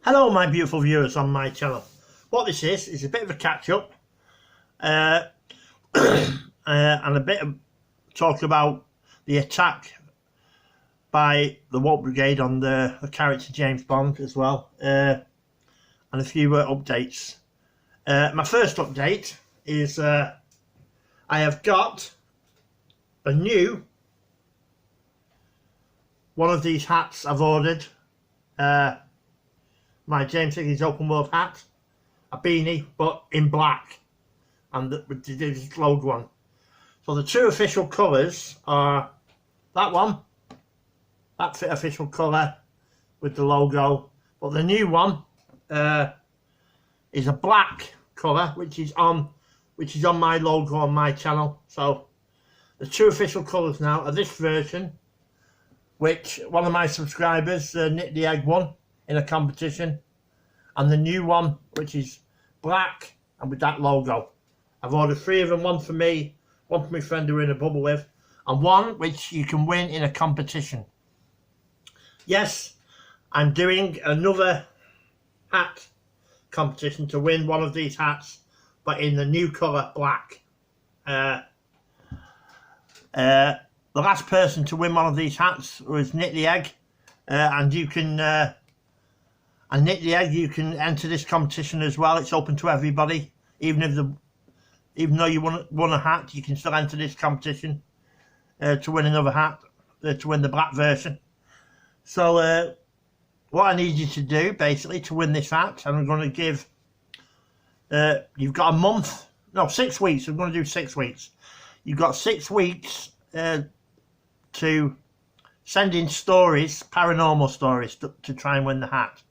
Hello my beautiful viewers on my channel. What this is a bit of a catch up and a bit of talk about the attack by the Woke Brigade on the character James Bond as well, and a few updates. My first update is I have got a new one of these hats I've ordered. My James Higgins Open World hat, a beanie, but in black, and with the digital logo one. So the two official colours are that one, that's the official colour with the logo, but the new one is a black colour, which is on my logo on my channel. So the two official colours now are this version, which one of my subscribers, Nick the Egg, won in a competition, and the new one, which is black and with that logo. I've ordered 3 of them, one for me, one for my friend who we're in a bubble with, and one which you can win in a competition. Yes, I'm doing another hat competition to win one of these hats, but in the new colour black. The last person to win one of these hats was Nick the Egg, and you can Nick the Egg, you can enter this competition as well. It's open to everybody, even though you won a hat, you can still enter this competition to win another hat, to win the black version. So what I need you to do basically to win this hat, and I'm going to give you've got a month, no, 6 weeks. I'm going to do 6 weeks. You've got 6 weeks to send in stories, paranormal stories, to try and win the hat.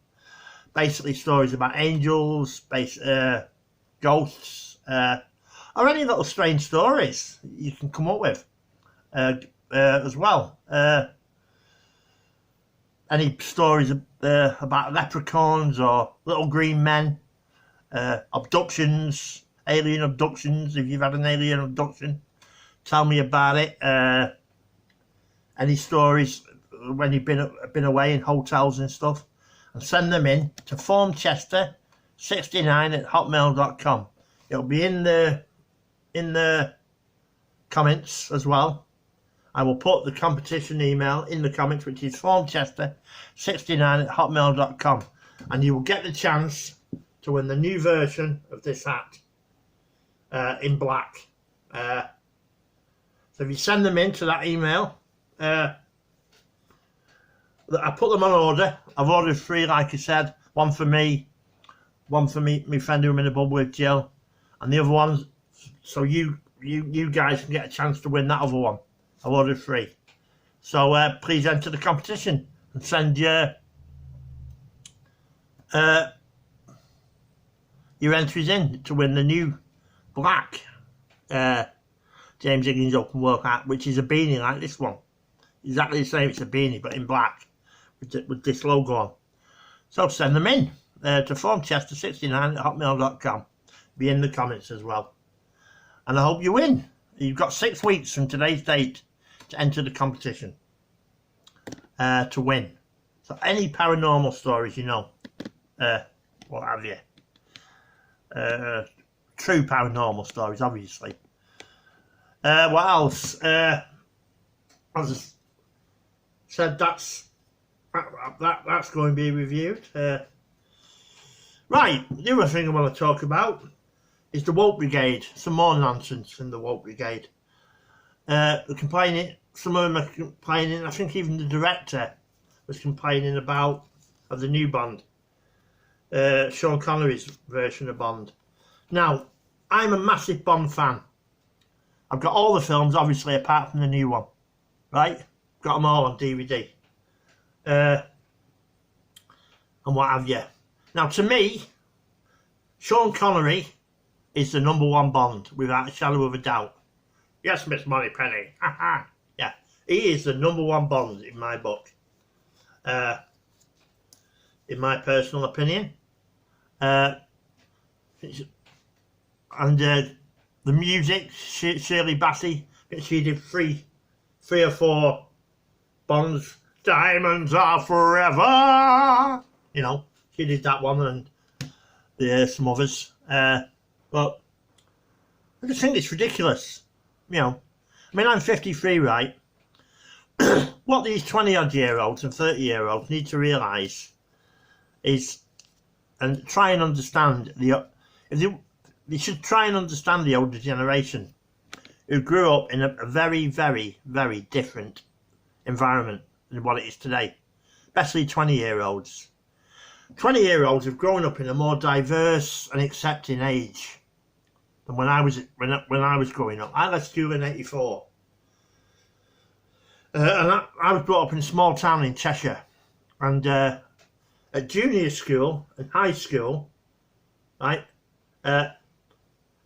Basically stories about angels, ghosts, or any little strange stories you can come up with as well. Any stories about leprechauns or little green men, abductions, alien abductions. If you've had an alien abduction, tell me about it. Any stories when you've been away in hotels and stuff, and send them in to formchester69@hotmail.com. It'll be in the comments as well. I will put the competition email in the comments, which is formchester69@hotmail.com, and you will get the chance to win the new version of this hat in black. So if you send them in to that email, I put them on order. I've ordered 3, like I said, one for me, my friend who I'm in a bubble with, Jill, and the other one, so you guys can get a chance to win that other one. I've ordered 3. So please enter the competition and send your entries in to win the new black James Higgins Open World hat, which is a beanie like this one. Exactly the same, it's a beanie, but in black, with this logo on. So send them in to formchester69@hotmail.com. Be in the comments as well. And I hope you win. You've got 6 weeks from today's date to enter the competition to win. So any paranormal stories, what have you. True paranormal stories, obviously. What else? As I said, that's going to be reviewed. Right, the other thing I want to talk about is the Woke Brigade. Some more nonsense from the Woke Brigade. They're complaining. Some of them are complaining. I think even the director was complaining of the new Bond, Sean Connery's version of Bond. Now, I'm a massive Bond fan. I've got all the films, obviously, apart from the new one. Right? Got them all on DVD. And what have you. Now, to me, Sean Connery is the #1 Bond, without a shadow of a doubt. Yes, Miss Moneypenny. Yeah, he is the #1 Bond in my book. In my personal opinion. And the music, Shirley Bassey, she did three or 4 Bonds. Diamonds are forever. She did that one and some others. But I just think it's ridiculous. You know, I mean, I'm 53, right? What these 20-odd-year-olds and 30-year-olds need to realise is, and try and understand they should try and understand the older generation who grew up in a very, very, very different environment than what it is today, especially 20-year-olds. 20-year-olds have grown up in a more diverse and accepting age than when I was growing up. I left school in '84, and I was brought up in a small town in Cheshire, and at junior school and high school, right,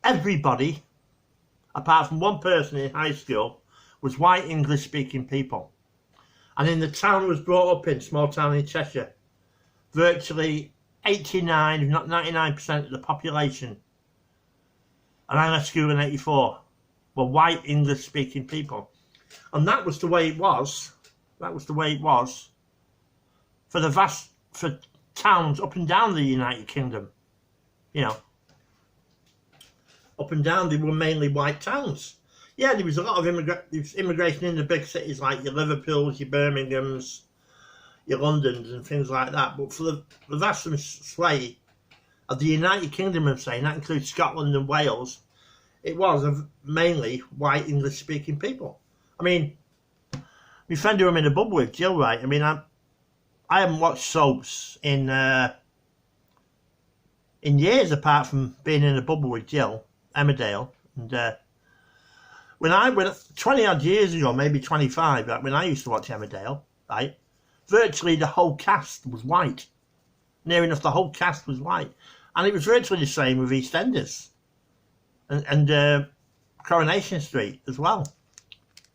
everybody, apart from one person in high school, was white English-speaking people. And in the town I was brought up in, small town in Cheshire, virtually 89, if not 99% of the population, and I left school in '84, were white English-speaking people. And that was the way it was. That was the way it was for towns up and down the United Kingdom. You know, up and down, they were mainly white towns. Yeah, there was a lot of immigration in the big cities like your Liverpools, your Birminghams, your Londons and things like that. But for the vast sway of the United Kingdom, I'm saying, that includes Scotland and Wales, it was mainly white English-speaking people. I mean, my friend who I'm in a bubble with, Jill, right? I mean, I haven't watched soaps in years, apart from being in a bubble with Jill, Emmerdale. And when 20 odd years ago, maybe 25, right, when I used to watch Emmerdale, right, virtually the whole cast was white. Near enough the whole cast was white. And it was virtually the same with EastEnders and Coronation Street as well.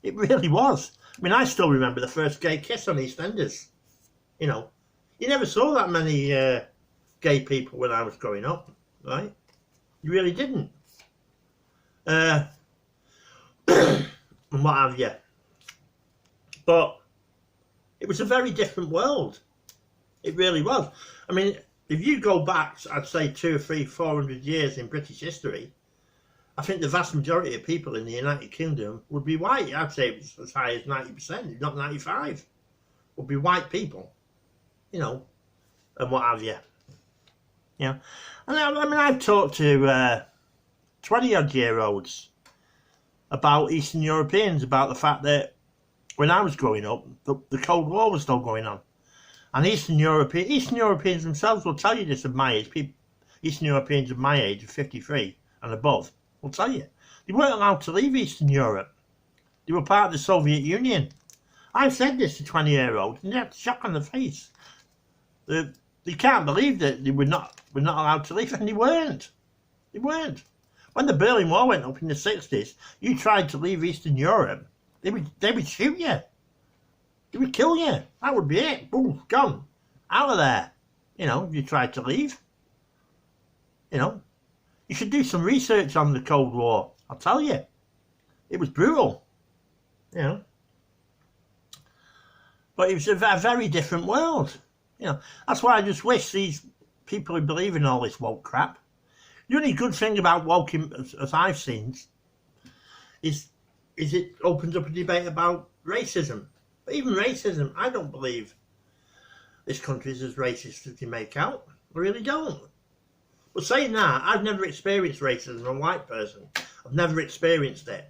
It really was. I mean, I still remember the first gay kiss on EastEnders. You know, you never saw that many gay people when I was growing up, right? You really didn't. And what have you. But it was a very different world. It really was. I mean, if you go back, I'd say 200, 300, 400 years in British history, I think the vast majority of people in the United Kingdom would be white. I'd say it was as high as 90%, if not 95%, would be white people, you know, and what have you. You know, and I mean, I've talked to 20-odd-year-olds about Eastern Europeans, about the fact that when I was growing up, the Cold War was still going on. And Eastern Europeans themselves will tell you this of my age. Eastern Europeans of my age, of 53 and above, will tell you. They weren't allowed to leave Eastern Europe. They were part of the Soviet Union. I've said this to 20-year-olds, and they had shock on their face. They can't believe that they were not allowed to leave, and they weren't. They weren't. When the Berlin Wall went up in the 60s, you tried to leave Eastern Europe, they would shoot you. They would kill you. That would be it. Boom, gone. Out of there. You know, if you tried to leave. You know. You should do some research on the Cold War. I'll tell you. It was brutal. You know. But it was a very different world. You know. That's why I just wish these people who believe in all this woke crap. The only good thing about woke, as I've seen, is it opens up a debate about racism. But even racism, I don't believe this country's as racist as they make out. I really don't. But saying that, I've never experienced racism as a white person. I've never experienced it.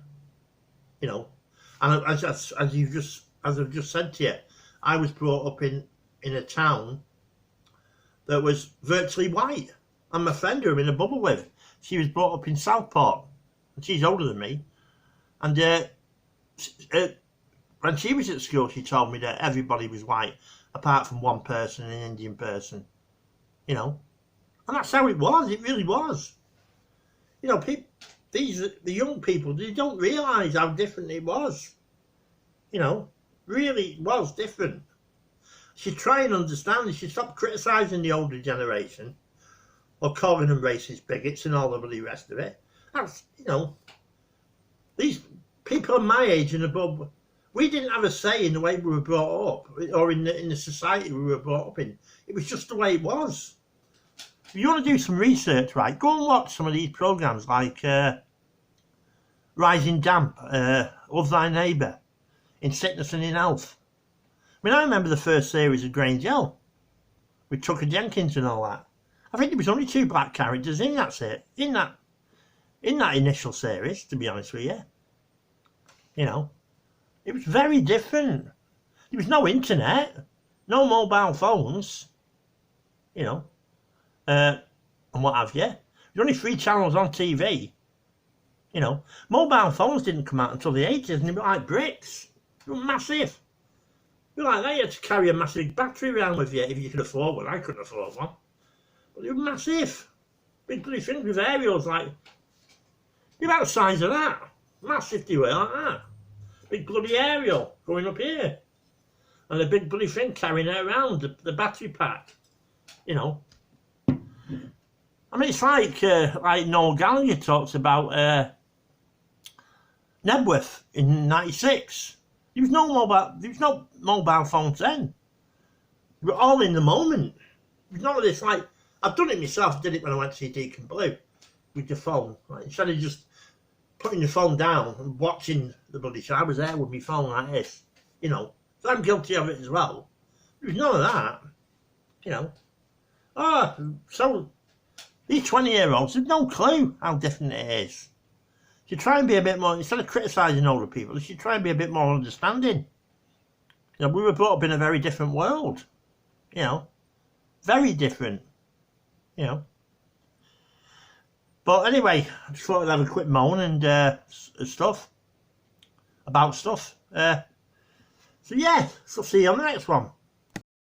You know, and as I've just said to you, I was brought up in a town that was virtually white. And my friend who I'm in a bubble with, she was brought up in Southport, and she's older than me. And when she was at school, she told me that everybody was white, apart from one person, an Indian person. You know, and that's how it was. It really was. You know, the young people, they don't realise how different it was. You know, really it was different. She try and understand. They should stop criticising the older generation, or calling them racist bigots and all the rest of it. That's, you know, these people of my age and above, we didn't have a say in the way we were brought up, or in the society we were brought up in. It was just the way it was. if you want to do some research, right, go and watch some of these programmes like Rising Damp, Love Thy Neighbour, In Sickness and in Health. I mean, I remember the first series of Grange Hill with Tucker Jenkins and all that. I think there was only 2 black characters in that initial series, to be honest with you. You know, it was very different. There was no internet, no mobile phones, you know, and what have you. There was only 3 channels on TV. You know, mobile phones didn't come out until the 80s, and they were like bricks. They were massive. They were like that. You had to carry a massive battery around with you if you could afford one. I couldn't afford one. But they were massive. Big bloody things with aerials like, you're about the size of that. Massive they were, like that. Big bloody aerial going up here. And a big bloody thing carrying it around, the battery pack. You know. I mean, it's like Noel Gallagher talks about Nebworth in '96. There was no mobile phones then. We were all in the moment. It was none of this like, I've done it myself. I did it when I went to see Deacon Blue with the phone. Like, instead of just putting the phone down and watching the bloody show, I was there with my phone like this. You know, so I'm guilty of it as well. There was none of that. You know. Oh, so these 20-year-olds have no clue how different it is. You try and be a bit more, instead of criticising older people, you should try and be a bit more understanding. You know, we were brought up in a very different world. You know, very different. You know. But anyway, I just thought I'd have a quick moan and stuff. About stuff. So yeah, so see you on the next one.